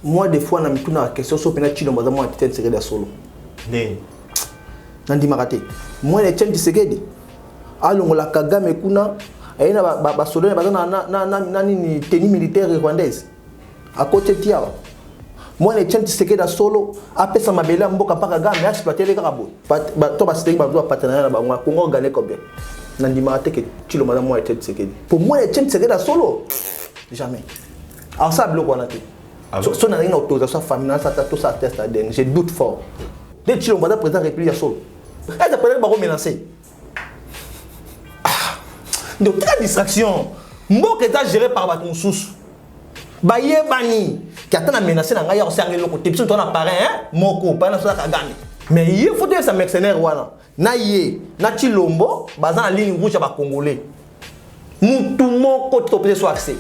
moi des fois na mituna question so pena Tshilombo za moi Etienne Tshisekedi ya solo né nandi makate moi Etienne Tshisekedi alongola Kagame kuna ayina ba soldat bazana na nini tenue militaire rwandaise à côté tiawa moi Etienne Tshisekedi ya solo apesa mabele mboka pa Kagame exploiter les karabo to ba Tshisekedi ba doit partenariat na ba Congo gagner combien nandi makate que Tshilombo za moi Etienne Tshisekedi pour moi Etienne Tshisekedi ya solo jamais alors ça bloque on a tout. Si on a une autorisation familiale, ça tout ça teste ADN. Je doute fort. Dès que tu l'as président de la République, il y a solo. Elle peut pas menacer. Donc, quelle distraction. Moi, qui est géré par ton sous. Baye Bani, qui a menacé dans le aussi le côté. Puis, on a parlé, Moko, pas dans Kagame. Mais il faut dire que c'est un mercenaire. Naye, Tshilombo, basé en ligne rouge à Congolais. Tout le monde côté opposé soit accès.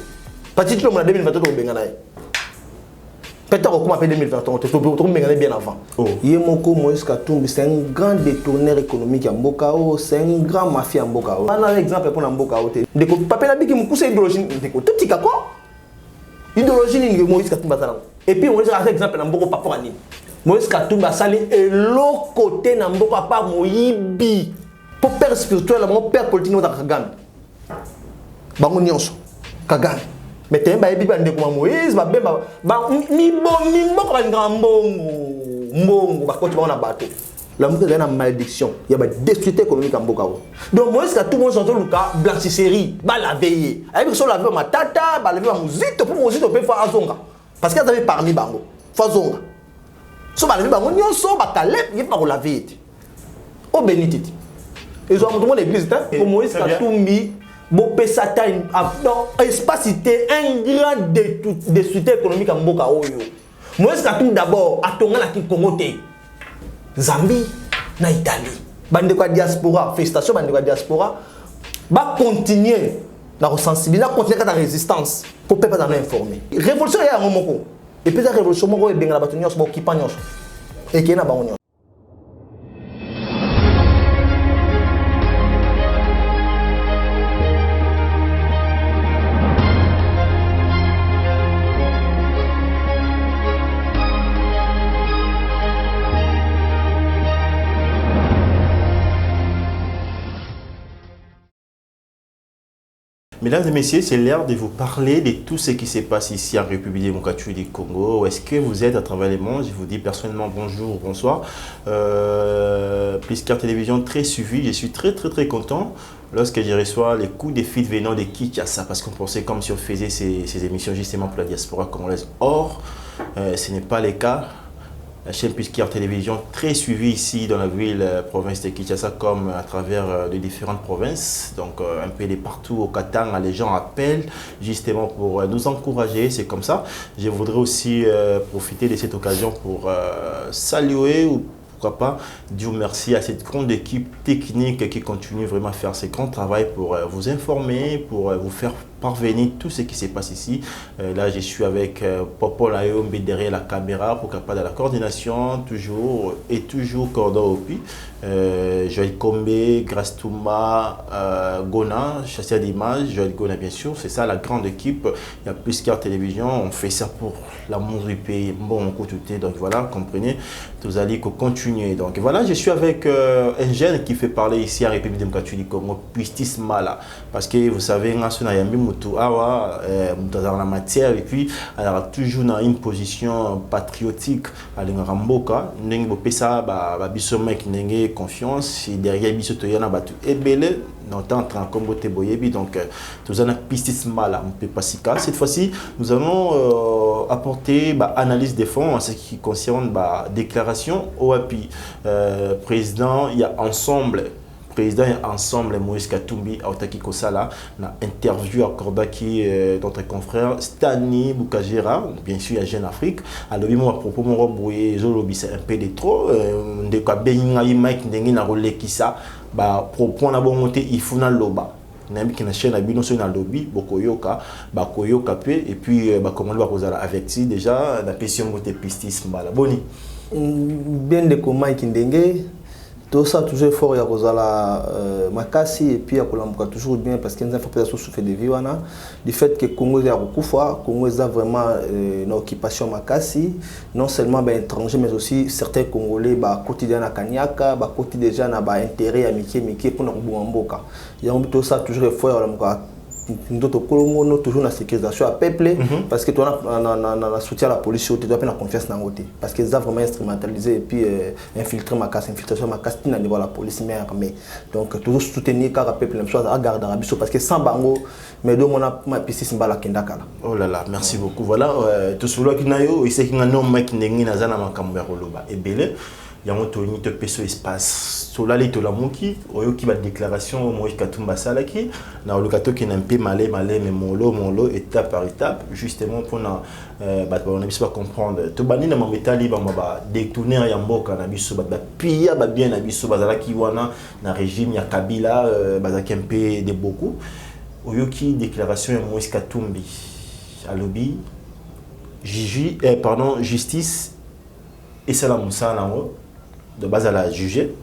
Parce que Tshilombo en 2023 au Benganaï. Peut-être qu'on appelle 2021, on bien avant. Yemoko Moïse Katumbi, c'est un grand détourneur économique à Mbokao, c'est un grand mafia à Mbokao. On a un exemple pour Mbokao. Dès papa n'a dit que mon idéologie, tout petit quoi? Idéologie de Moïse Katumbi. Et puis on a un exemple dans Mboko Papa Nini. Moïse Katumbi a salé et l'autre côté dans Mboko Papa Moïbi. Pour père spirituel, mon père politique dans Kagame. Bango nyonso Kagame. Mais tu as dit que Moïse va bien mi bon la malédiction, il y a une destruction économique en Bokao. Donc Moïse a tout le monde sur le cas blanchisserie, la veille. Avec ça la veille ma tata, la veille ma musique pour musique on peut faire azonga. Parce qu'elle avait parmi bango, fazonga. So la veille bango nyonso ba Caleb, il pas la veille. Au bénitite. Ils ont montré l'église pour Moïse Katumbi. Bon, Pesata, espace c'était un grand destructeur économique à Mboka Oyo. Moi, c'est d'abord à Tonga la Congo, Zambie, na Italie. Bande quoi diaspora, félicitations, bande quoi diaspora. Va continuer la sensibilité, continuer la résistance pour pas nous informer. Révolution il y a un moment. Et puis la révolution, moi, bien la bataille, c'est occupant et qui est na ba on. Mesdames et messieurs, c'est l'heure de vous parler de tout ce qui se passe ici en République démocratique du Congo. Où est-ce que vous êtes à travers le monde? Je vous dis personnellement bonjour, bonsoir. Pliskar Télévision très suivi. Je suis très content lorsque je reçois les coups de fil venant de Kinshasa. Parce qu'on pensait comme si on faisait ces émissions justement pour la diaspora congolaise. Or, ce n'est pas le cas. La chaîne Pliskar Télévision très suivie ici dans la ville, province de Kinshasa, comme à travers les différentes provinces. Donc un peu de partout au Katanga, les gens appellent justement pour nous encourager, c'est comme ça. Je voudrais aussi profiter de cette occasion pour saluer ou pourquoi pas dire merci à cette grande équipe technique qui continue vraiment à faire ce grand travail pour vous informer, pour vous faire parvenir tout ce qui se passe ici. Là, je suis avec Popo Layombe derrière la caméra pour capable de la coordination, toujours Cordon Opi, Joël Kombe, Grace Touma, Gona, chasseur d'images, Joël Gona bien sûr. C'est ça la grande équipe. Il y a Pliskar Télévision. On fait ça pour l'amour du pays. Bon, on coûte tout. Donc voilà, comprenez. Vous allez continuer. Donc voilà, je suis avec un jeune qui fait parler ici à République démocratique du Congo, Pistis Mala. Parce que vous savez, dans la matière et puis alors toujours dans une position patriotique à l'Ingamboka n'engue pesa ba biso mec n'engue confiance et derrière biso to yana batu ebele n'entend en Congo te boyebi donc tous en pistis mala on peut pas si cas cette fois-ci nous allons apporter analyse des fonds en ce qui concerne déclaration OAPI président il y a ensemble président ensemble Moïse Katumbi Aotaki Kosala na interview accordaki notre confrère Stani Boukajera bien sûr à Jeune Afrique alors moi à propos mon roboué zolobi c'est un peu de trop de ka benga Mike ndengi na rolekisa propos na bon monter il faut na loba n'aime qui na chaîne à bino sur na lobby bokoyoka bakoyoka pe et puis comment va kozala averti déjà la question moté pistis mbala boni bien de ko Mike ndenge Tout ça toujours fort ya kozala makasi et puis ya kolamuka toujours bien parce que nous avons fait souffrir de vie wana du fait que Congo ya kufa Congo est vraiment une occupation makasi non seulement ba étrangers mais aussi certains Congolais ba quotidien na Kanyaka ba quotidien déjà na ba intérêt ya miki pour na kubomboka ya tout ça toujours fort ya kolamuka d'autres Congo toujours la sécurisation à peuple parce que tu as soutien à la police tu dois avoir confiance dans côté parce qu'ils ont vraiment instrumentalisé et puis infiltré ma casse infiltration ma casse qui n'a niveau la police mais armée donc toujours soutenir car peuple même chose à garder la biso parce que sans bango mais do mona ma pisi simbala kenda kala. Oh là là, merci beaucoup. Voilà tout cela qui n'a yo ici qui n'a non mec n'engi na zana makambo loba et belé yango toni te peso espace sola li to la moki oyo ki ba déclaration Moïse Katumbi salaki na olokato ki na mpe malé mais molo étape par étape justement pour na on a besoin de comprendre to bani na mametali ba détourner ya mboka na biso ba pia ba bien na biso bazalaki wana na régime ya Kabila bazaki mpe de beaucoup oyo ki déclaration ya Moïse Katumbi alobi justice et ça la moussa de base à la juger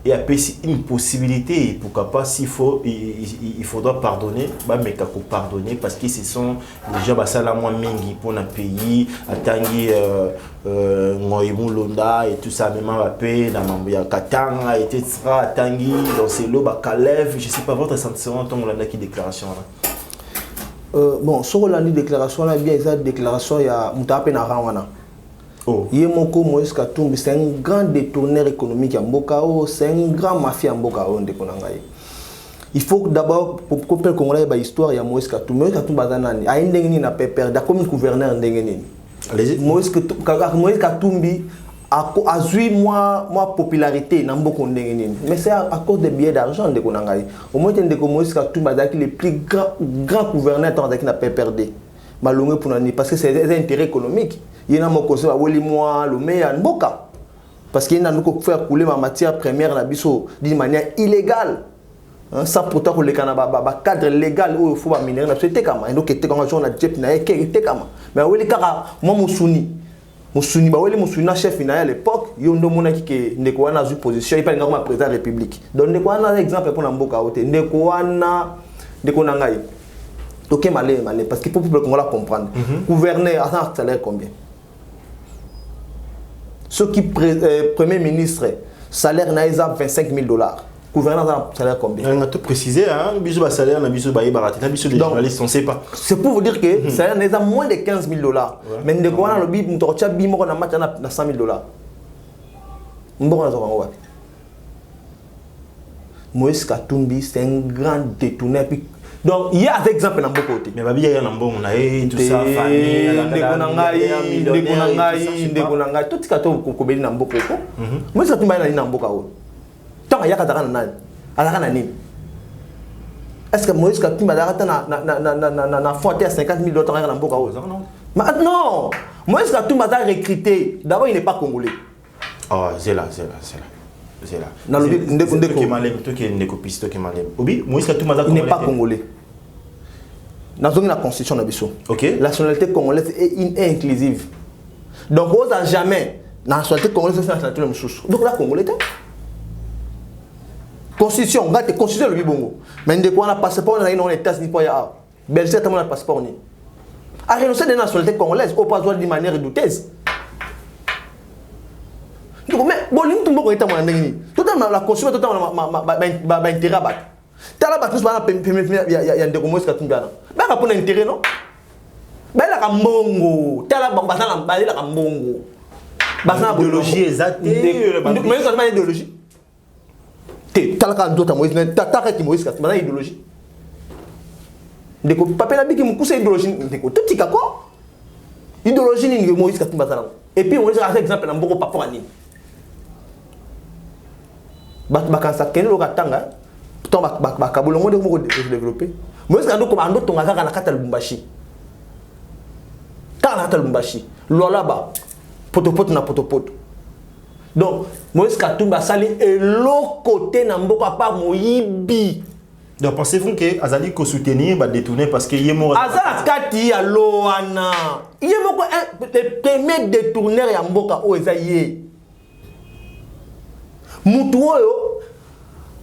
et après une possibilité pourquoi pas s'il faut il faudra pardonner bah mais kako pardonner parce que ce sont déjà bah ça la moins mingi pour un pays atangi Ngoyimulonda et tout ça même à paix dans Mambuya Katanga et etc atangi dans ces lots bah Kalev je sais pas votre sentiment tant on a qui déclaration là bon sur la déclaration là bien exact déclaration il y a mutape na rawana. Oh. Yemoko Moïse Katumbi c'est un grand détourneur économique à Mbokao, c'est un grand mafia à Mbokao. Il faut d'abord, pour que le Congolais ait l'histoire, il y a Moïse Katumbi. Moïse Katumbi a une dengue n'a pas perdu, comme gouverneur dengue. Moïse Katumbi a eu moi popularité dans Mboko dengue. Mais c'est à cause des billets d'argent de Konangai. Au moins Moïse Katumbi a le plus grand gouverneur qui n'a pas perdu. Malongé pour parce que c'est des intérêts économiques. Il y a un conseil à Woli-moi, le meilleur Mboka. Parce qu'il y a un faire couler ma matière première d'une manière illégale. Sans pourtant que le cadre légal où il faut miner, c'était comme ça. Donc, c'était comme ça, on a dit que c'était comme ça. Mais moi, Moussouni, chef à l'époque, il y a un qui est une position, il n'y a pas de président de la République. Donc, il y a un exemple pour Mboka. Il y a un ok, malé, parce qu'il faut que l'on la comprendre. Gouverneur, à un salaire combien? Ceux qui premier ministre, salaire n'a pas 25 000 $. Gouverneur a un salaire combien? On a tout précisé, hein? Bisou salaire, on a bisou baï baraté, on a bisou des journalistes, on ne sait pas. C'est pour vous dire que le salaire n'a moins de 15 000 $. Mais de quoi on a le bib, on a bim, on a match à 100 000 $. On a un Moïse Katumbi, c'est un grand détourneur. Donc, il y a des exemples dans beaucoup de côtés. Mais il y a un bon, on a tout ça, famille, tout ce qui est dans beaucoup de côtés. Moi, je suis dans beaucoup de côtés. Tant qu'il y a des est-ce que Moïse Katumbi a fait 50 000 $ dans beaucoup de côtés? Non! Moïse Katumbi a recruté. D'abord, il n'est pas congolais. Oh, c'est là. Il n'est pas congolais. Dans la constitution, la nationalité congolaise est inclusive. Donc, on n'a jamais la nationalité congolaise est la nationalité de donc la congolaise. Constitution, la constitution le Bibongo. Mais de quoi on a passeport, on a un États-Unis pour y aller. Belgique, on a un passeport. A renoncer à la nationalité congolaise, au pas de manière douteuse. Mais bon, tout le monde est en train de la constitution, tout le monde est intérêt à battre. Tu as la battre, il y a des Moïse Katumbi. Mais il y a un intérêt, non? Mais il y a un bongo. Tu as la bongo. L'idéologie exacte. Mais il y a une idéologie. Tu as la Moïse Katumbi, une idéologie. Papa n'a pas dit que c'est idéologie. Tout est d'accord. Idéologie ni Moïse Katumbi. Et puis on a un exemple dans beaucoup par rapport à Nîmes. Bakansa kene lo katanga to bakabolongo de mo développer Moïse Katumbi comme ando tonga kaka na kata Lubumbashi kaka na kata Lubumbashi lola ba potopoto na potopoto donc Moïse Katumbi sali et l'autre côté na mboka pa moyibi. Donc pensez-vous que Azali ko soutenir ba détourner parce que yemo Azala kati ya loana yemo ko le premier détourneur ya mboka o ezaye mutu oyo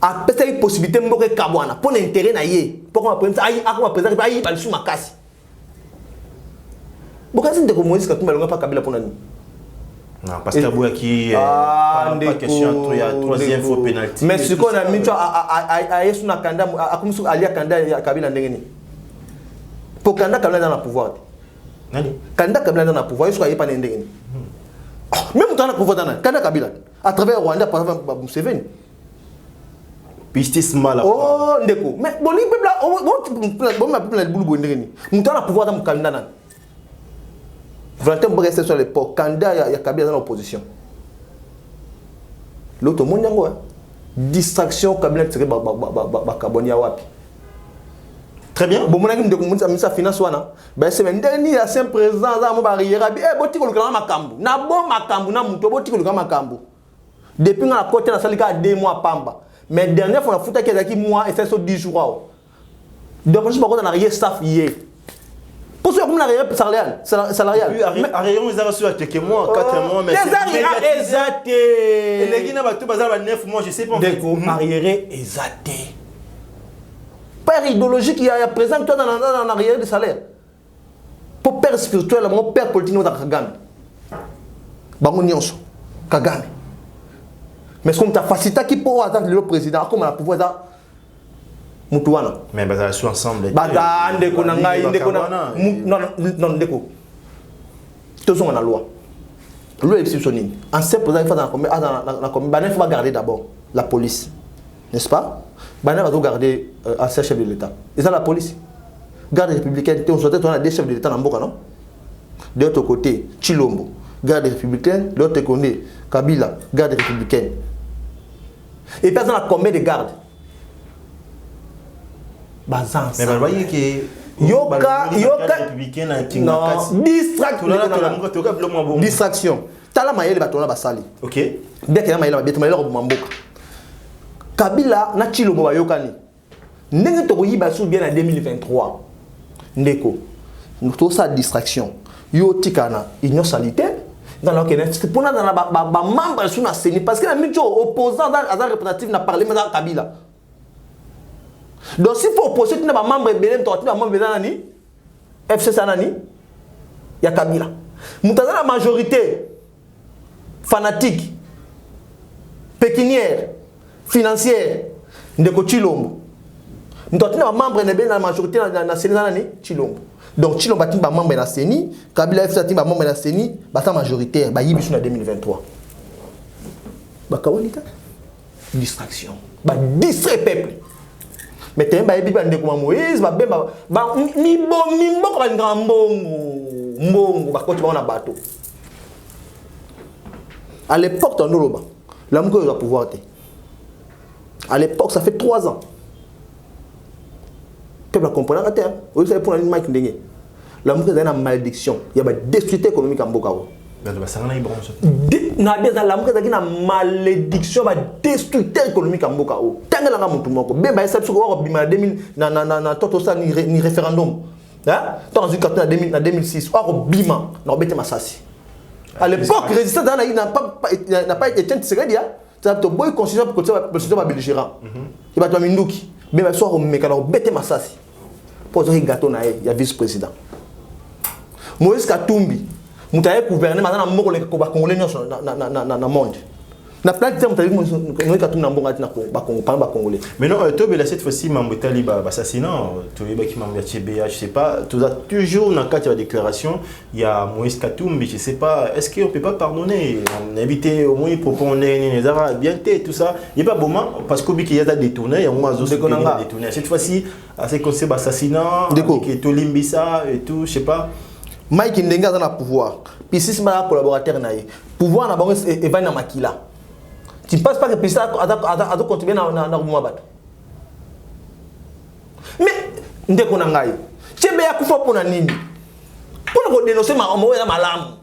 a pesa une possibilité mboka kabwana pour l'intérêt na yé pour qu'on prenne ayi akoma présenter ayi balisu makasi boka sinde ko Moïse Katumbi alonga pa Kabila pour nani. Non, parce que Abouya qui pas question il y a troisième faux penalty. Mais ce qu'on a mis à Yesu na kanda a comme sous alia kanda ya Kabila ndengeni. Pour kanda Kabila dans le pouvoir. Nani? Kanda Kabila dans le pouvoir, Yesu aye pas ndengeni. Même dans le pouvoir dans kanda Kabila à travers Rwanda par exemple Museveni. Pistis mal. Oh ndeko. Mais bon li peuple bon ma peuple na bulu ndengeni. Mutu na pouvoir dans Kabila nan. Valentin Bresse sur l'époque, candidat il y a Kabila dans l'opposition. L'autre monde yango distraction Kabila tiré ba Kabonia wapi. Très bien. Bon mon ami de ministre ministre finance wana. Ben c'est même dernier ancien président za mo barrière bi boti ko lukana makambu. Na bon makambu na muto boti ko lukana makambu. Depuis na côté na salika 2 mois pamba. Mais dernière fois na futa ki zaki mois et c'est sur 10 jours. Donc je pas qu'on a rien staff hier. Pour ceux qui ont un salarial. Arion, ils ont reçu quelques mois, 4 mois, mais c'est exaté. Et les Guinéens, tout bazar 9 mois, je sais pas. Arriéré exaté. Père idéologique, il y a présent toi dans l'arrière de salaire. Pour père spirituel, mon père politique, dans Kagame. Bango Nyonso, Kagame. Mais comme tu as facilité qui peut attendre le président, comme on a pouvoir ça. Mutuana. Mais bah ça ensemble. Bada ndeko na ngai ndeko na non ndeko. Tous on a loi. Loi exceptionnelle. En simple président il faut dans la il faut garder d'abord la police. N'est-ce pas? Bana va garder ancien chef de l'État. Et ça la police. Garde républicaine, on souhaite on a des chefs de l'État dans Mboka non? De l'autre côté, Chilombo, garde républicaine, de l'autre côté, Kabila, garde républicaine. Et personne a combien de gardes? Mais vous voyez que yoka républicain distraction tala mayele batona basali OK dès que la mayele babeta mayele ko mamboka Kabila na Chilombo bayokani ndenge to koyiba sou bien en 2023 ndeko nous ça distraction yo tikana union sanitaire dans la c'est pour na ba membre sous na CENI parce que la micho opposant dans la représentative na parlement dans Kabila. Donc s'il faut opposer tu n'as pas membre belém toi tu n'as membre nani FC Sanani il y a Kabila mutaza la majorité fanatique pécuniaire financière ndeko Chilombo toi tu n'as pas membre ne la majorité na CENI nani Chilombo donc Chilombo tu n'as pas membre na CENI Kabila FC tu n'as pas membre na CENI bata majoritaire ba yibisu na 2023 ba kawalita distraction ba distrait peuple. Mais tu as dit que Moïse va bien mi mboko ba mbongo ba ko tu na bateau. À l'époque ton loba l'homme que va pouvoir te. À l'époque ça fait 3 ans. Peuple comprendre la terre. Vous savez pour une mic ndenge. L'homme que a une malédiction, il y a une destruction économique en Mboka. Na beza la muka na malédiction ba destructeur économique en Mboka o tangela nga mutu moko bemba esa tsuko ko bima 2000 na toto sa ni référendum hein dans une carte na 2006 ko bima na bete masasi à l'époque résistance n'a pas été Tshisekedi ya ça to boy constitution pour que ça ba belligérant il va to minduki bemba so ko meka na bete masasi pour zo gâteau na ya vice président Moïse Katumbi mutaye gouverner maintenant moko le ko ba congolais nyonso na monde na plan de mutaye Moïse Katumbi na mbonga tina ko ba congolais mais non Tobela cette fois-ci Mambotali ba assassinat Tobela qui Mambia TBA je sais pas toujours dans quatre de déclaration il y a Moïse Katumbi je sais pas est-ce qu'on peut pas pardonner on éviter au moins propos les arabes bien tout ça il y a pas moment parce que Biki y a détourné il y a moins de détourné cette fois-ci c'est comme c'est assassinat qui Tolimbisa et tout je sais pas Mike Ndenga dans le pouvoir. Puis si c'est un collaborateur, pouvoir na bango Evan na makila. Tu ne penses pas que puis ça a contribué dans le mouvement. Mais ndeko na ngai. Chebe ya kufa pona nini? Pona dénoncer ma omo ya malamu.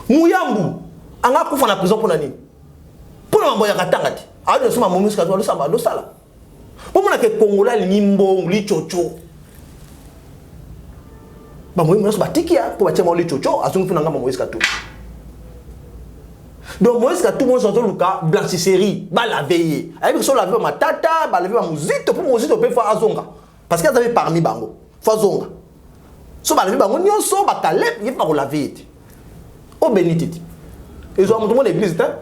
Muyambu anga kufa na prison pona nini? Pona mambo ya katangati. A dénoncer ma momusi ka zo samba do sala. Pona ke Congolais limbo li chocho. Bah moi je batikia pour bâtir mon lit chocho à son funanga Moïse Katumbi. Donc Moïse ka tout le monde sorti le cas blanchisserie, ba la veiller. Avec ça la veille ma tata, ba la veille ma muzito pour muzito peut faire azonga. Parce qu'elle avait parmi bango. Fazonga. So ba la veille bango nyonso ba kalep, il pas la veille. Au béniti. Ils ont monté l'église hein.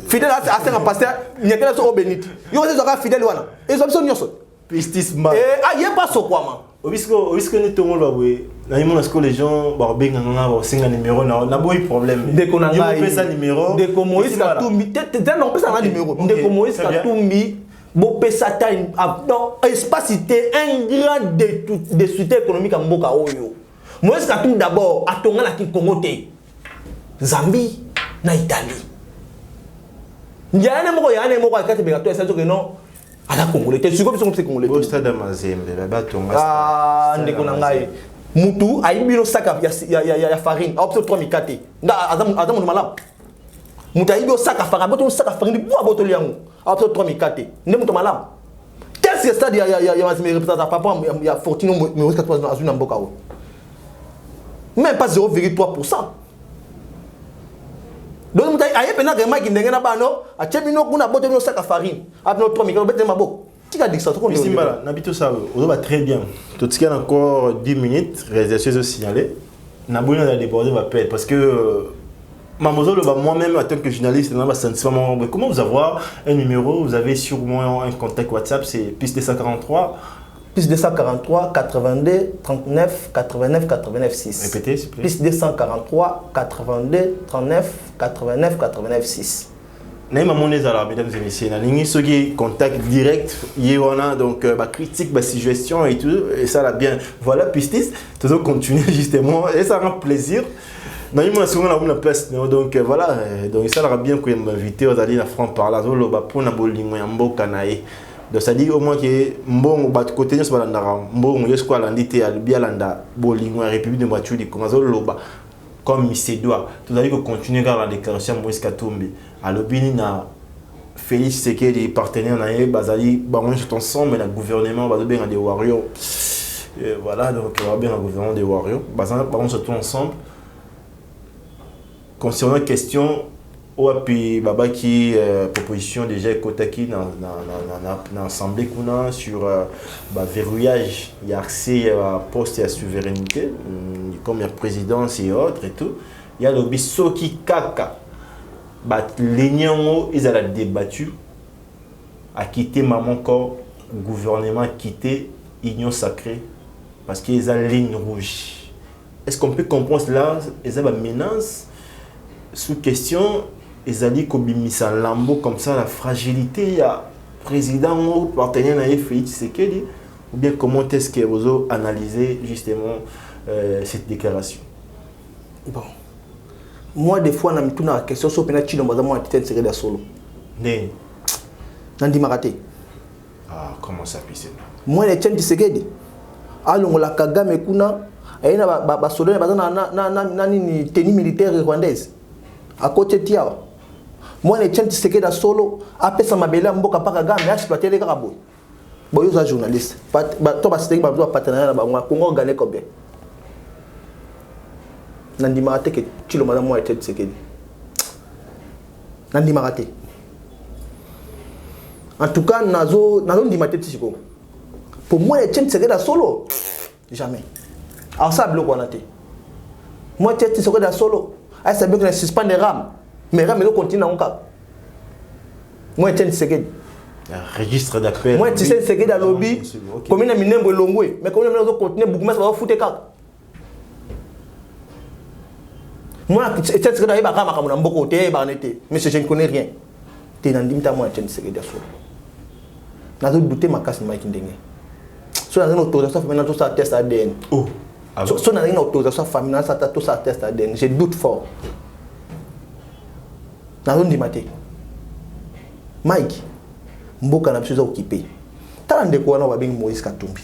Fidèle à un pasteur, il y a quelqu'un au béniti. Ils ont des fidèles wana. Ils ont besoin nyonso. Pistis mal. Ah, il y a pas so quoi man. Au risque nous tombons là oui. Là il que les gens bah ben nganga singa numéro na boy problème. Dès qu'on a eu ça numéro. Dès que Moïse a tout mis, non pas ça numéro. Dès que Moïse a tout mis, bon pesa ta dans espace c'était un grand de soutien économique à Mboka Oyo. Moïse a tout d'abord à tonga na Congo té. Zambie na Italie. Ndiana moko yana moko akati begato esa que non. Ala Congolais, tu sais comme c'est Congolais. Au stade Amazembe, là-bas tonga. Ah, ndeko na ngai. Mutu aibino saka ya farine option 3000 nda adam malam mutu aibino saka farine boto saka farine bo boto liango option 3000 nde mutu malam qu'est-ce que stade ya mazime représente papa ya Fortino mais aussi 80 azuna mboka o même pas 0,3%. Donc mutu ayepena vraiment ki ndenge na bano achebino kuna boto no saka farine option 3000 bete maboko. Simbala, n'habite ça, on va très bien. Tout ce qui a encore 10 minutes, réalisation signalée. Nabouna a débordé ma pelle parce que moi-même, en tant que journaliste, comment vous avoir un numéro, vous avez sûrement un contact WhatsApp, c'est plus 243. Plus 243 82 39 89 89 6. Répétez, s'il vous plaît. Plus 243 82 39 89 89 6. Mesdames et messieurs, ceux qui contact direct, donc critique, suggestion et tout, et ça là bien. Voilà, pistis, toujours continuer justement, et ça rend plaisir. Nous avons la place, donc voilà, donc ça là bien que m'inviter aux alliés à France par là, pour na bolingo ya mboka nae. Donc ça dit au moins que mbongo bat côté nyos balandara, mbongo yesko alandite albia landa bolingo ya République de Mathieu Kongazo loba. Comme il se doit, tout à l'heure continuer à la déclaration Moïse Katumbi. À l'obéni na Félix Tshisekedi des partenaires na bazali bangon tout ensemble mais le gouvernement va bien des warriors. Voilà donc on va bien un gouvernement des warriors. Bangon tout ensemble. Concernant la question ou puis baba qui proposition déjà Kotaki dans l'assemblée qu'on a sur verrouillage il y a accès à poste et à souveraineté comme il y a présidence et autres et tout il y a le bisoki kaka les nions ils ont débattu à quitter maman corps gouvernement quitter union sacrée parce qu'ils ont ligne rouge. Est-ce qu'on peut comprendre cela? Ils ont une menace sous question. Ils ont dit qu'Obimisa Lambo comme ça, la fragilité, il y a président ou partenaire naïf Félix Tshisekedi, ou bien comment est-ce que vous avez analysé justement cette déclaration? Bon, moi des fois, je me la question sur le Chino, moi je suis en solo. Ne. Nandi Maraté. Ah, comment ça peut se moi, je suis en Tshisekedi. Alors, la Kagame Kuna, il y a des soldats qui ont une tenue militaire rwandaise. À côté de Tiawa. Moi, je suis Tshisekedi dans solo. Après ça, je suis en Kagame, je exploité les Karaboy. Bon, je suis journaliste. Toi, tu es un partenaire dans le Congo, gagné combien? Nandi Maraté, que tu le madame, moi, je suis Tshisekedi. Nandi Maraté. En tout cas, Nazo Ndimaté Tshisekedi. Pour moi, je suis Tshisekedi dans solo. Jamais. Alors ça, bloque on a été. Moi, je suis Tshisekedi dans solo. Ah, c'est bien que je suspends les rames. Mais les rames, ils continuent dans mon cas. Moi, je suis Tshisekedi. Registre d'appel. Moi, je suis Tshisekedi dans le lobby. Comme il y a un nombre longoué. Mais comme il y a un continuer, beaucoup de gens vont foutre les cartes. Moi, je suis Tshisekedi dans le lobby. Mais je ne connais rien. Tu es dans le lobby, moi, je suis Tshisekedi dans solo. Je suis douté ma casse, Mike Ndenge. Si on a une autorisation familiale, tout ça test ADN. Oh. Si on a une autorisation familiale, tout ça test ADN. Je doute fort. Dans une dimaté. Mike, mboka na biso occupé. Tala ndeko wana ba bengi Moïse Katumbi.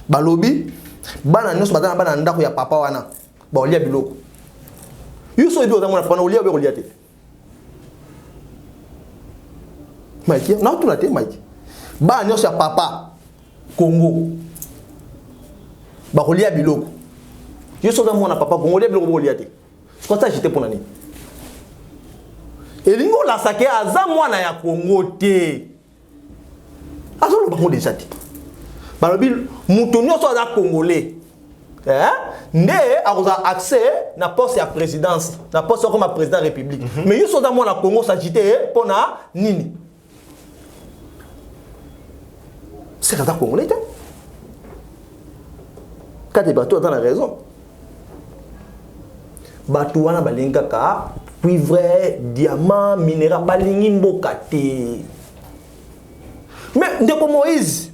Balobi, bana nyonso bazana bana ndako ya papa wana. Ba olia biloko. Yuso ebi ozamona fana olia be olia te. Mike, na tuna te Mike. Bana nyonso ya papa Congo. Ba olia biloko. Yuso ozamona papa Congo olia biloko ba olia te. C'est comme ça j'étais pour nani. elingo la sake aza mwana ya Congo te azolo bango déjà te balobi mutu nyonso aza congolais nde akoza accès na poste ya présidence na poste comme président de la république mais yo soda mwana Congo s'agité pona nini c'est aza congolais te kati bato aza na raison bato wana balingaka cuivre diamant minéral balingi mboka te mais ndeko Moïse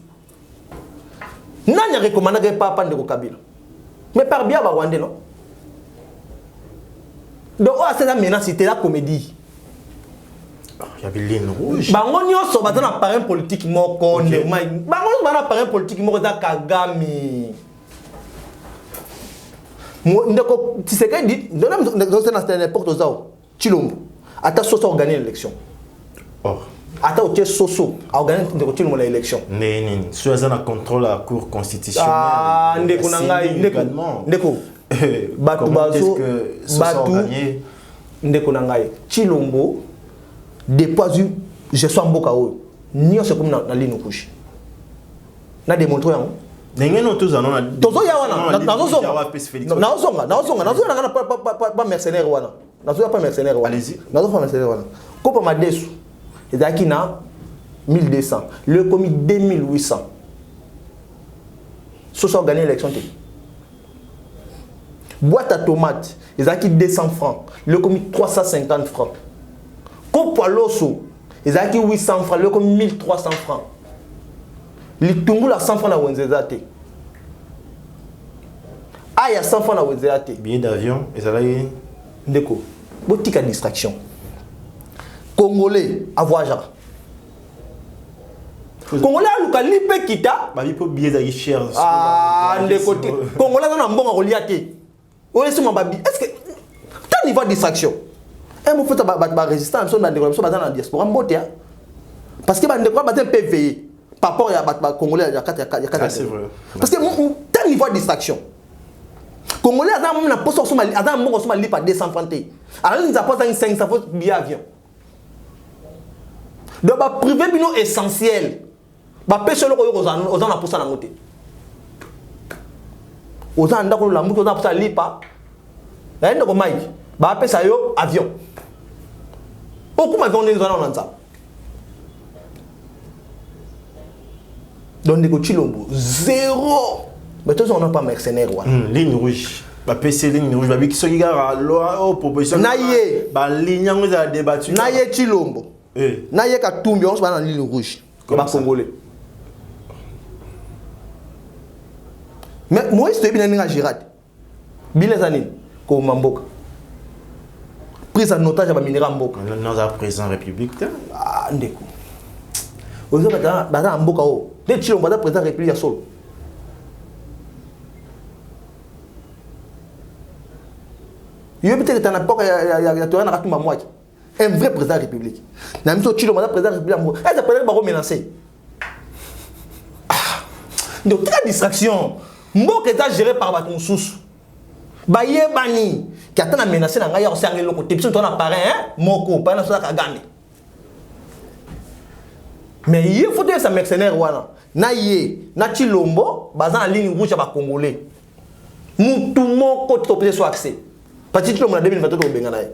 nani recommandé papa ndeko Kabila mais par bien ba Rwandais non donc oh c'est la menace c'était la comédie il y a ligne rouge bango nyonso bazana appareil politique moko nde bango bana appareil politique moko za Kagame ndeko Tshisekedi ndeko c'est n'importe zao Chilombo ata soso organiser l'élection ata otie soso organiser ndeko Chilombo l'élection nini soit na contrôle la cour constitutionnelle ndeko nangai ndeko batu bazo batu ndeko nangai Chilombo depuis je suis en mboka oyo nyonso comme na ligne rouge na démontrer yango ndenge no tozana na tozo ya wana nazonga pas mercenaire wana nazo pas mercenaire wana allez-y nazo pas mercenaire wana kopa madesu ezaki na 1200 le commis 2800 soso gagner l'élection té boîte à tomates ezaki 200 francs le commis 350 francs kopa loso ezaki 800 francs le commis 1300 francs litungu la 100 francs na wenzeza te aya 100 francs na wenzeza te billet d'avion ezalaki ndeko botika distraction congolais à voyageur congolais aluka lipe kita ba bipo billet d'agi cher ndeko congolais na mbonga kolia te olesi mwa babi est-ce que tant niveau distraction mo fota ba résistance so na ndeko so bazana na diaspora mbote parce que ba ndeko ba te PV par rapport à congolais ya kata c'est vrai parce que tant niveau distraction congolais azana même na poste so mali azana mbonga so mali pa 200 francs te alors nous apporte 500 francs billet avion donc ba privé bino essentiel ba pêche loko yo ozana poste na ngote ozana ndako la muto ozana poste lipa na ndako mai ba pesa yo avion okuma zonde zona onanza donc ndeko Chilombo zéro mais tous on n'a pas mercenaire ligne rouge ba PC ligne rouge ba biki soki gara loi proposition naye ba ligne yango za débattu naye Chilombo naye Katumbi on se va dans ligne rouge ba congolais mais moi je te bien nga Girard bilezani ko mamboka prise en otage ba minéral mboka non za président république ndeko ozo bata mboka o de Chilombo bata président république ya solo yo peut-être dans la époque ya toya na katumba mwaki un vrai président république na miso Chilombo bata président république mboka est-ce peut-être ba ko menacer donc la distraction mboka est géré par baton sous bayebani qui attend à menacer na ngaya osangi loko te biso to na parrain moko pa na so Kagame mais il faut dire ça mercenaire wana na ye na Chilombo baza na ligne rouge ba congolais mutu moko to peut so accès parce que Chilombo na 2023 to benga na ye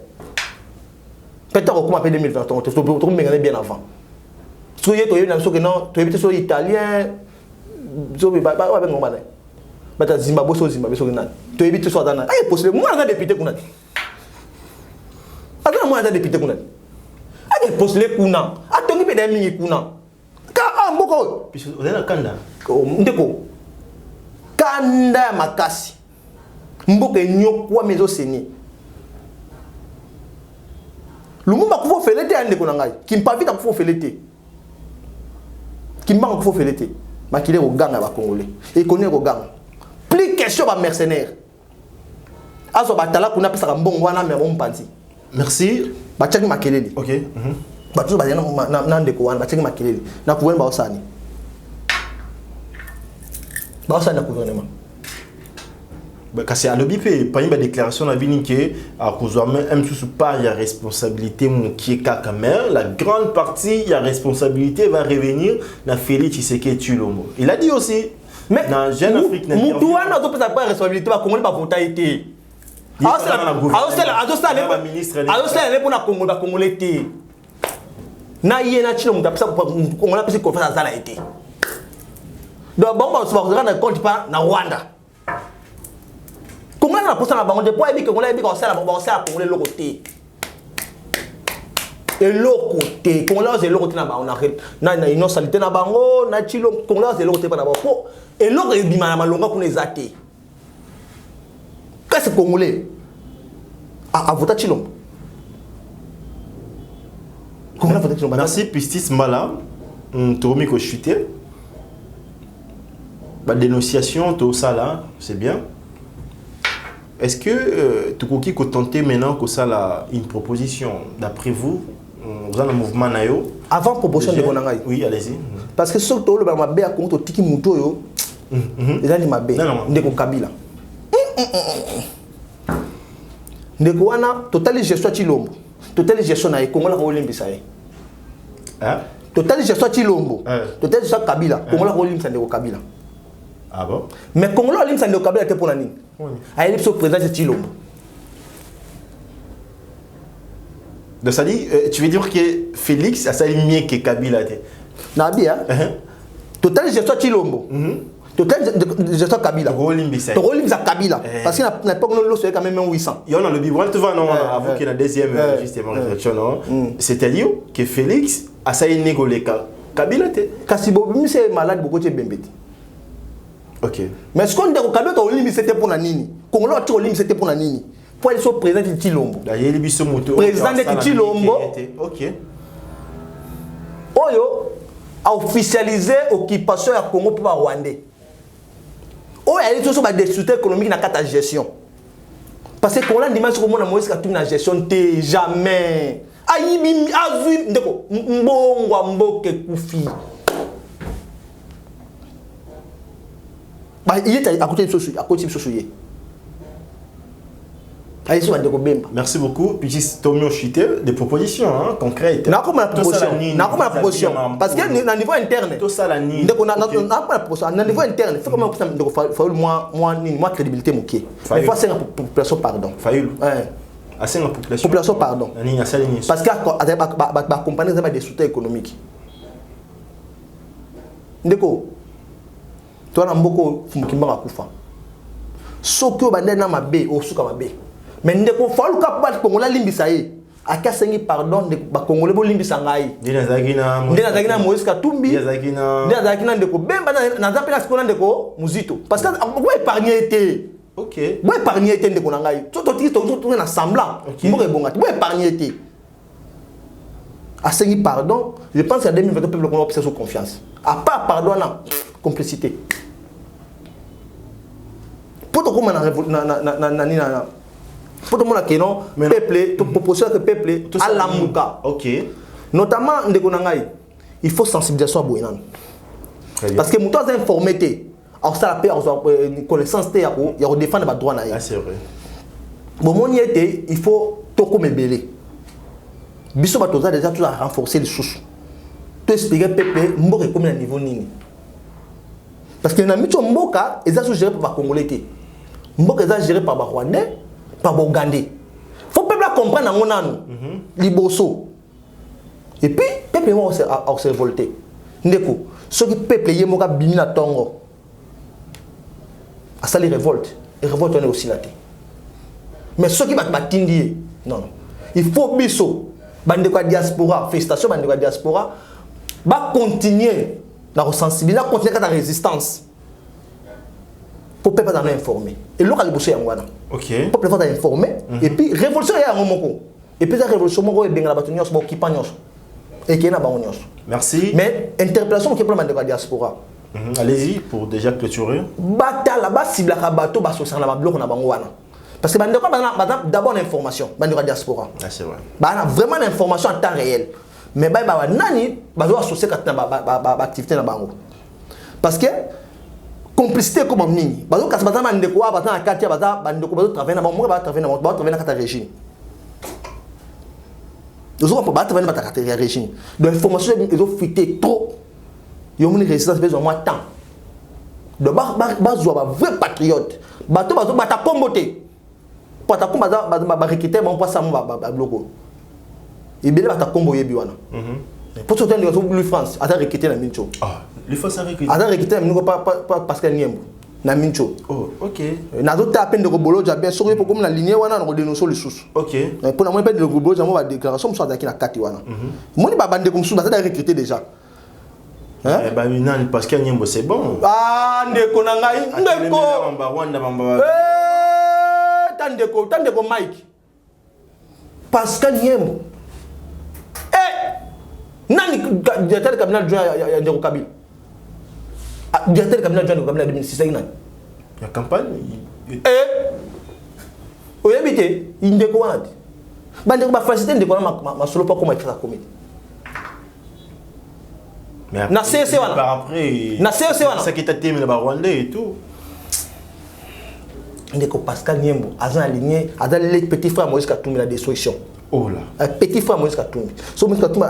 peut-être ko kuma pe 2023 to benga bien avant so ye to ye na so que non to ye so italien so ba ba ngoma na bata Zimbabwe so nani to éviter so dana ay possible moi na député kuna atana moi na député kuna ay possible kuna atongi pe da mingi kuna ka mboko puis on est na kanda ndeko kanda makasi mboka nyokwa mezo seni lumumba kufo felete ndeko na ngai kimpavita kufo felete kimbanga kufo felete makile ko ganga ba congolais et connaît ko ganga plus question ba mercenaire azo batala kuna pesa mbongo wana me bompanzi merci bachaki makeleli OK batu ba na ndeko wana bachaki makeleli na kuwemba osani ba osani na gouvernement Parce que à l'obipé, pas une déclaration la vie que à cause de même sous pas il y a responsabilité mon qui est cacamer la grande partie il y a responsabilité va revenir na Félix Tshisekedi Tshilombo. Il a dit aussi mais dans Jeune Afrique n'importe où on a pas responsabilité va Congolais pas voter été. Ah c'est la ministre pour na Congo ba Congolais été. Na yena Tshilombo ça Congolais peut se confiance à la été. Donc bon on se va rendre compte pas na Rwanda. Comment on a posé la banque de poids et que on a dit qu'on sait la banque pour le côté. Et l'autre côté, qu'on l'a c'est l'autre côté là-bas on a na innocalité na bango na chilo qu'on l'a c'est l'autre côté pas d'abord. Et l'autre est bima na malonga pour les athées. Qu'est-ce que congolais à voter chilo. Comment on a voté chilo? Merci Pistis Mala, Tomi ko chuté. La dénonciation tout ça là, c'est bien. Est-ce que Tukoki peut tenter maintenant que ça là une proposition d'après vous dans le mouvement Nayo avant proposition de Bonangai? Oui, allez-y. Parce que surtout le Bamabé a contre Tiki Muto yo. Il a dit Mabé. Ndeko Kabila. Ndeko wana total gestion Tshilombo. Total gestion na Congo la Olimbisa. Hein? Total gestion Tshilombo. Total gestion Kabila. Congo la Olimbisa Ndeko Kabila. Ah bon? Mais Congo la Olimbisa Ndeko Kabila était pour nani? A il est président de Tshilombo. Donc ça dit, tu veux dire que Félix a ça mieux que Kabila? Nabi hein? Total gestion Tshilombo. Total gestion Kabila. Olimbisa Kabila. Parce qu'il n'a pas quand même 800. Il y en a le bilan, tu vois, non, avant qu'il y ait la deuxième justement réflexion, non? C'est-à-dire que Félix a ça négocié Kabila. Kasibo, c'est malade beaucoup de Bembeti. Ok. Mais ce qu'on dit au Kabila, c'était pour Nani. Congolais, c'était pour Nani. Pour aller sur président de Tshilombo. Président de Tshilombo. Ok. Oyo a officialisé l'occupation du Congo pour les Rwandais. Oyo a été sur la destruction économique dans la gestion. Parce que quand on a dit que on a Moïse qui a gestion, jamais. Aïe, azu, ndeko, mbongwa mboke kufi. Il est à côté de ce merci beaucoup. Puis Tomio Chité, des propositions concrètes. Non, comme la proposition. Parce que à niveau interne. Tout ça la ni. Donc on a pas la proposition. À niveau interne, il faut comment faut moi crédibilité moqué. Il faut c'est la population pardon. Faïl. Assez la population. Population pardon. Parce que accompagner ça des soutiens économiques. Ndeko. Toi na mboko fumukimba kufa. Soko bandena mabe o suka mabe. Mais ndeko falu kapal Kongola limbisa ye. Aka sengi pardon de ba Congolais bo limbisa ngai. Ndina zagina Moïse Katumbi. Ndina zagina ndeko bemba na zapela sikona ndeko muzito. Parce que bo épargner été. OK. Bo épargner été ndeko na ngai. To na semblant. Mboko ebongati. Bo épargner été. A sengi pardon, je pense qu'à 2022 peuple congolais peut se confiance. À part pardon na complicité. Pour tout le monde, pour tout le monde qui non peuple, tout proposition que peuple à l'amouka. OK. Notamment il faut sensibilisation à Boinan. Parce que muto informé té, alors ça la paix, connaissance té, il y a défendre les droits na. Ah c'est vrai. Bon mon yété, il faut tout comme belé. Biso ba toza déjà tout à renforcer les sous. Tout expliquer peuple mboka comme à niveau nini. Parce que na micho mboka, ils sont gérés par les Congolais. Mboka est géré par les Rwandais, par les Ougandais. Il faut que le peuple comprenne Liboso. Et puis, le peuple va se révolter. Ndeko, ceux qui peuple y moka bimina tongo. À ça les révoltes. Les révoltes on est aussi là. Mais ceux qui battent batindi, non. Il faut biso, bande de diaspora, félicitations bande de diaspora, va continuer la sensibilité, continuer à la résistance. Pour ne pas informer. Et là, il y a OK. Pour ne pas informer. Et puis, révolution, il y a un moment. Et puis, la révolution, il y a un moment qui est et qui est un moment. Merci. Mais, interpellation, qui est pour la diaspora. Allez-y, pour déjà clôturer. Bata là-bas, si la bateau, sur la bloc, parce que d'abord l'information, la diaspora. Ah, c'est vrai. Vraiment l'information en temps réel. Mais, nani, associer à l'activité. Parce que, complicité comme nini bazo kasi batana ndeko wa batana quartier batana bandeko bazo travailler na moi ba travailler na kata régime ils ont pas travailler na kata régime donc information ils ont fuité trop yo moni résistance besoin moi temps de ba zo ba vrai patriote bato bazo bata komboté pata komba ba recruter mon pas ça mon ba bloco et bien bata kombo yebi wana pour tout temps de France a recruter na mincho il faut ça recruter a recruter mais pas Pascal Niembo na mincho oh OK na do ta peine de bolo ja bien sûr pour comme la lignée wana na dénoncer les sous OK pour na moi peine de bolo ja moi déclaration soit daki na kati wana moi ni ba bande comme sous ba recruter déjà hein bah non Pascal Niembo c'est bon ah ndeko na ngai ndeko tandeko Mike Pascal Niembo nani directeur cabinet adjoint ya Ndeko Kabila directeur cabinet adjoint de Kabila 2006 nani la campagne oyebite Ndeko wana bandeko ba facilité Ndeko na masolo pas comment faire la comédie mais na CC wana par après na CC wana ça qui t'a terminé le Rwandais et tout Ndeko Pascal Niembo azan aligné azan les petits frères Moïse Katumbi la destruction. Oh là. Petit frère Moïse Katumbi. So Moïse Katumbi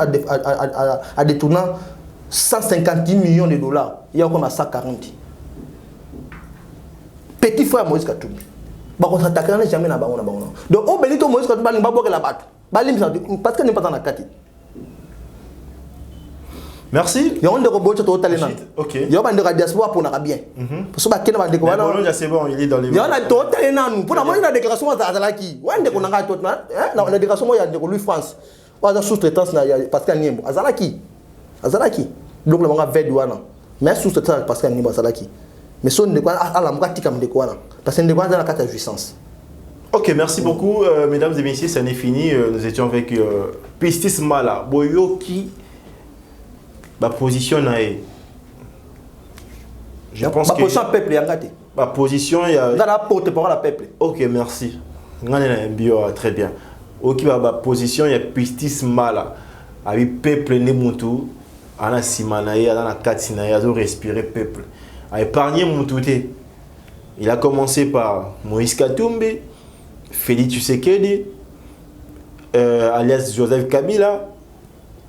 a détourné 150 millions de dollars. Il y a encore à 140. Petit frère Moïse Katumbi. Bah on s'attaque jamais na bango na bango. Donc au Benito Moïse Katumbi ba boke la batte. Ba lim parce que n'est pas dans la kati. Merci. Il y a un de robots tout au talent. OK. Il y a un de diaspora pour na bien. Parce que ba kena ba découvrir. Bologna c'est bon, il est dans les. Il y a un tout talent. Pour moi une déclaration à Azalaki. Ouais de konanga tout na. La déclaration il y a de lui France. Pas de sous-traitance na Pascal Niembo. Azalaki. Donc le manga veille douana. Mais sous-traitance Pascal Niembo Azalaki. Mais son de quoi à la manga tika de quoi. Parce que de quoi dans la carte de jouissance. OK, merci beaucoup mesdames et messieurs, ça n'est fini. Nous étions avec Pistis Mala Boyoki. Ma position est. Je pense que. Ma position peuple yangati. Ma position est. Dans la porte parole à peuple. OK, merci. Bio très bien. OK, ma position est Pistis Mala. Avec peuple ne mutu, ana simanaye, ana katsinaye, azo respirer peuple. A épargner mututé. Il a commencé par Moïse Katumbi, Félix Tshisekedi, alias Joseph Kabila,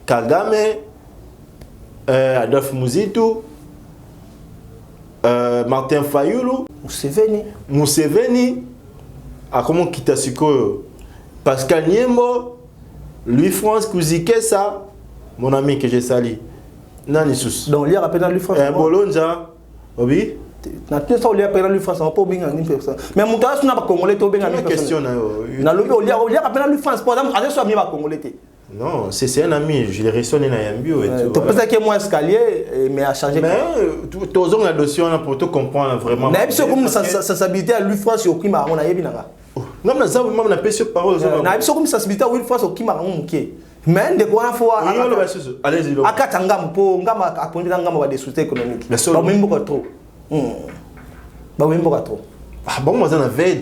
Kagame, Adolphe Muzitu, Martin Fayulu, Museveni, Akomo Kitasiko, Pascal Niembo, Louis-France Kouzikessa, mon ami que j'ai sali. Nani sous. Donc, il y a rappelé dans Louis-France. Bolonza, oui. Na tout ça, il y a rappelé dans Louis-France, on va pas bien une personne. Mais mon gars, on n'a pas congolais, tu as bien une question. Na lobby, il y a rappelé dans Louis-France, par exemple, allez sur ami va congolais. Non, c'est un ami, je l'ai reçu dans Yambio et tout. Tu penses que moi escalier mais a changé. Mais tous ont la dossier pour te comprendre vraiment. Mais c'est comme ça sensibilité à Louis-France au Kima on a yebinanga. Non mais ça même la pêche parole. Na c'est comme sensibilité à Louis-France au Kima on muké. Mais de quoi faut allez-y. Akatanga mpo ngama apondi ngama ba des soutiens économiques. Ba même beaucoup trop. Ba même beaucoup trop. Ah bon, moi, j'en avais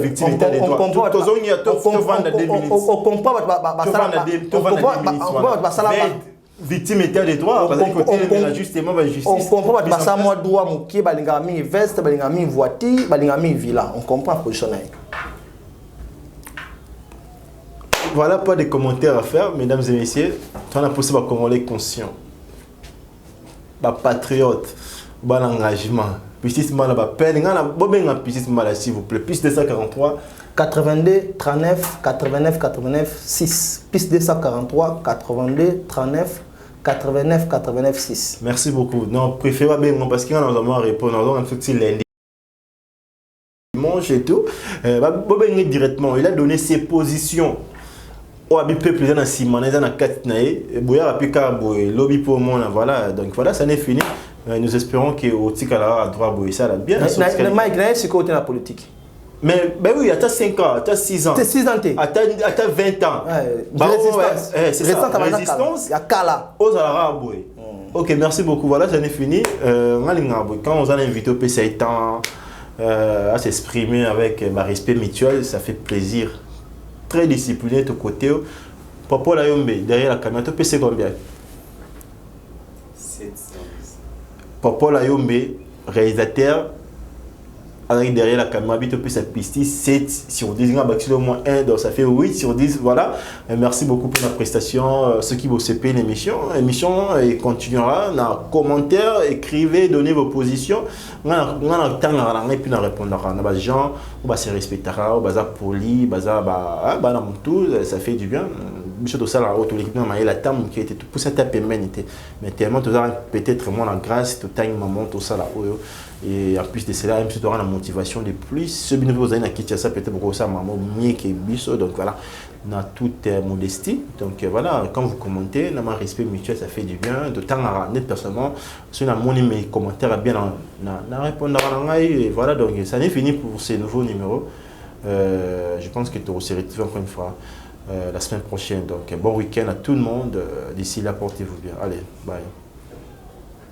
victime des droits. On comprend victime des droits. Justement, on comprend que ça moi droit muké balinga mi veste balinga mi voiture balinga mi villa. On comprend position. Voilà, pas de commentaires à faire, mesdames et messieurs. Tu as possible à Congolais conscient, patriote, engagement. Pistis Mala peine, Pistis Mala s'il vous plaît. Plus 243 82 39 89 89 6. Plus 243 82 39 89 89 6. Merci beaucoup. Non, préférez bien parce qu'il y a un répondre. On a un petit lundi. Dimanche et tout. Directement, il a donné ses positions. Au peuple dans Simone, dans la Katnae, Boya a pu lobby pour moi. Voilà, donc voilà, ça n'est fini. Nous espérons qu'au Tikala à droit ça là bien. Mais Mike, c'est côté la politique. Mais ben oui, à 5 ans, à 6 ans. C'est 6 ans. À 20 ans. C'est ça, résistance. Il y a Kala. Aux Arabes. OK, merci beaucoup. Voilà, ça n'est fini. Quand on a invité au PC à s'exprimer avec respect mutuel, ça fait plaisir. Très discipliné de côté. Papa la Yombe, derrière la caméra, tu peux combien? 700. Papa la Yombe, réalisateur derrière la caméra, il peut s'appister 7 sur 10, au moins 1, donc ça fait 8 sur 10, voilà. Et merci beaucoup pour la prestation, ceux qui vont se payer l'émission continuera, dans les commentaires, écrivez, donnez vos positions, on a le temps et puis on répondra, on a des gens, on va se respecter, on va poli, ça fait du bien. Je suis ça autour l'équipe la table qui était tout pour cette mais tellement peut-être moins la grâce tout time maman tout ça là et en plus de cela même si tu auras la motivation de plus ce bien vous avez qui ça peut-être beaucoup ça maman mieux que biso donc voilà dans toute modestie donc voilà quand vous commentez dans un respect mutuel ça fait du bien de temps à net personnellement sur la mon mes commentaires bien na répondre et voilà donc ça n'est fini pour ces nouveaux numéros je pense que tu seras encore une fois la semaine prochaine. Donc, bon week-end à tout le monde. D'ici là, portez-vous bien. Allez, bye.